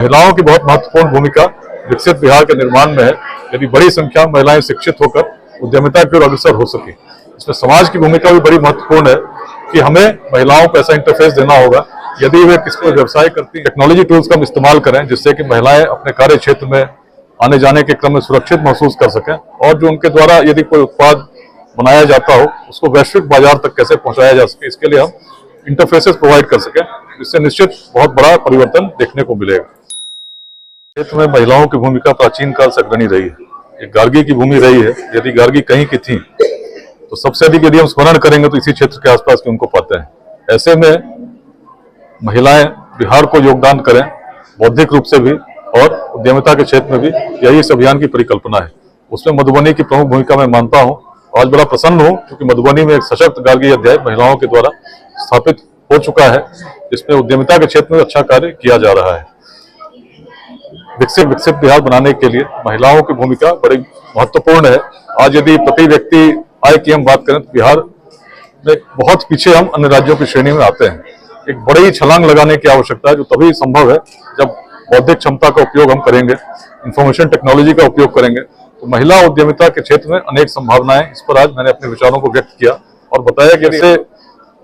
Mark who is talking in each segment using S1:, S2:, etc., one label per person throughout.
S1: महिलाओं की बहुत महत्वपूर्ण भूमिका विकसित बिहार के निर्माण में है। यदि बड़ी संख्या में महिलाएं शिक्षित होकर उद्यमिता की ओर अग्रसर हो सके, इसमें समाज की भूमिका भी बड़ी महत्वपूर्ण है कि हमें महिलाओं को ऐसा इंटरफेस देना होगा यदि वे किसी व्यवसाय करती हैं, टेक्नोलॉजी टूल्स का हम इस्तेमाल करें जिससे कि महिलाएं अपने कार्य क्षेत्र में आने जाने के क्रम में सुरक्षित महसूस कर सकें, और जो उनके द्वारा यदि कोई उत्पाद बनाया जाता हो उसको वैश्विक बाजार तक कैसे पहुंचाया जा सके, इसके लिए हम इंटरफेसेस प्रोवाइड कर सकें। इससे निश्चित बहुत बड़ा परिवर्तन देखने को मिलेगा। क्षेत्र में महिलाओं की भूमिका प्राचीन काल से अग्रणी रही है। ये गार्गी की भूमि रही है। यदि गार्गी कहीं की थी तो सबसे अधिक यदि हम स्मरण करेंगे तो इसी क्षेत्र के आसपास के उनको पाते हैं। ऐसे में महिलाएं बिहार को योगदान करें बौद्धिक रूप से भी और उद्यमिता के क्षेत्र में भी, यही इस अभियान की परिकल्पना है। उसमें मधुबनी की प्रमुख भूमिका मैं मानता हूं। आज बड़ा प्रसन्न हूं क्योंकि मधुबनी में एक सशक्त गार्गी अध्याय महिलाओं के द्वारा स्थापित हो चुका है, जिसमें उद्यमिता के क्षेत्र में अच्छा कार्य किया जा रहा है। विकसित बिहार बनाने के लिए महिलाओं की भूमिका बड़ी महत्वपूर्ण है। आज यदि प्रति व्यक्ति आय की हम बात करें तो बिहार में बहुत पीछे हम अन्य राज्यों की श्रेणी में आते हैं। एक बड़ी छलांग लगाने की आवश्यकता है, जो तभी संभव है जब बौद्धिक क्षमता का उपयोग हम करेंगे, इंफॉर्मेशन टेक्नोलॉजी का उपयोग करेंगे। तो महिला उद्यमिता के क्षेत्र में अनेक संभावनाएं, इस पर आज मैंने अपने विचारों को व्यक्त किया और बताया कि जैसे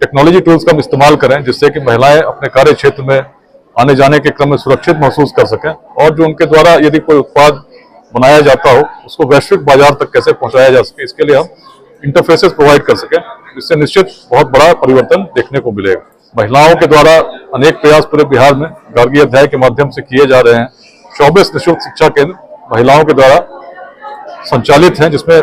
S1: टेक्नोलॉजी टूल्स का हम इस्तेमाल करें जिससे कि महिलाएं अपने कार्य क्षेत्र में आने जाने के क्रम में सुरक्षित महसूस कर सकें, और जो उनके द्वारा यदि कोई उत्पाद बनाया जाता हो उसको वैश्विक बाजार तक कैसे पहुंचाया जा सके, इसके लिए हम इंटरफेसेस प्रोवाइड कर सकें। इससे निश्चित बहुत बड़ा परिवर्तन देखने को मिलेगा। महिलाओं के द्वारा अनेक प्रयास पूरे बिहार में गार्गी अध्याय के माध्यम से किए जा रहे हैं। 24 निःशुल्क शिक्षा केंद्र महिलाओं के द्वारा संचालित हैं, जिसमें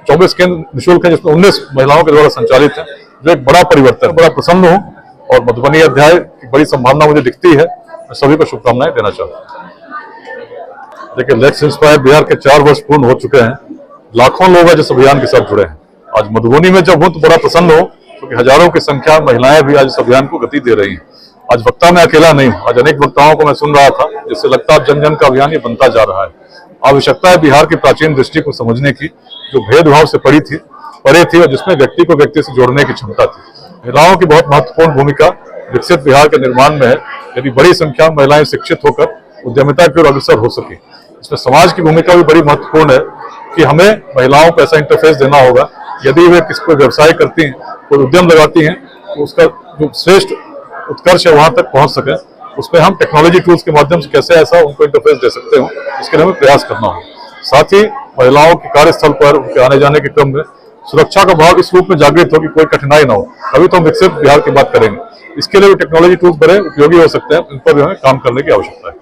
S1: 24 केंद्र निःशुल्क हैं, जिसमें 19 महिलाओं के द्वारा संचालित हैं, जो एक बड़ा परिवर्तन। बड़ा प्रसन्न हूं और मधुबनी अध्याय की बड़ी संभावना मुझे दिखती है। मैं सभी को शुभकामनाएं देना चाहता हूं। देखिए, लेट्स इंस्पायर बिहार के 4 वर्ष पूर्ण हो चुके हैं। लाखों लोग हैं जिस अभियान के साथ जुड़े हैं। आज मधुबनी में जब हूं तो बड़ा प्रसन्न हो क्योंकि हजारों की संख्या महिलाएं भी आज इस अभियान को गति दे रही हैं। आज वक्ता मैं अकेला नहीं हूं, आज अनेक वक्ताओं को मैं सुन रहा था, जिससे लगता है जन जन का अभियान ये बनता जा रहा है। आवश्यकता है बिहार की प्राचीन दृष्टि को समझने की, जो भेदभाव से परे थी और जिसमें व्यक्ति को व्यक्ति से जोड़ने की क्षमता थी। महिलाओं की बहुत महत्वपूर्ण भूमिका विकसित बिहार के निर्माण में है। यदि बड़ी संख्या में महिलाएं शिक्षित होकर उद्यमिता की ओर अग्रसर हो सके, इसमें समाज की भूमिका भी बड़ी महत्वपूर्ण है कि हमें महिलाओं को ऐसा इंटरफेस देना होगा यदि वे किसी को व्यवसाय करती हैं, कोई उद्यम लगाती हैं, तो उसका जो श्रेष्ठ उत्कर्ष है वहां तक पहुंच सके। उसमें हम टेक्नोलॉजी टूल्स के माध्यम से कैसे ऐसा उनको इंटरफेस दे सकते हो, इसके लिए हमें प्रयास करना होगा। साथ ही महिलाओं के कार्यस्थल पर उनके आने जाने के क्रम में सुरक्षा का भाव इस रूप में जागृत हो कि कोई कठिनाई ना हो, तभी तो हम विकसित बिहार की बात करेंगे। इसके लिए भी टेक्नोलॉजी टूल्स बड़े उपयोगी हो सकते हैं, इन पर भी हमें काम करने की आवश्यकता है।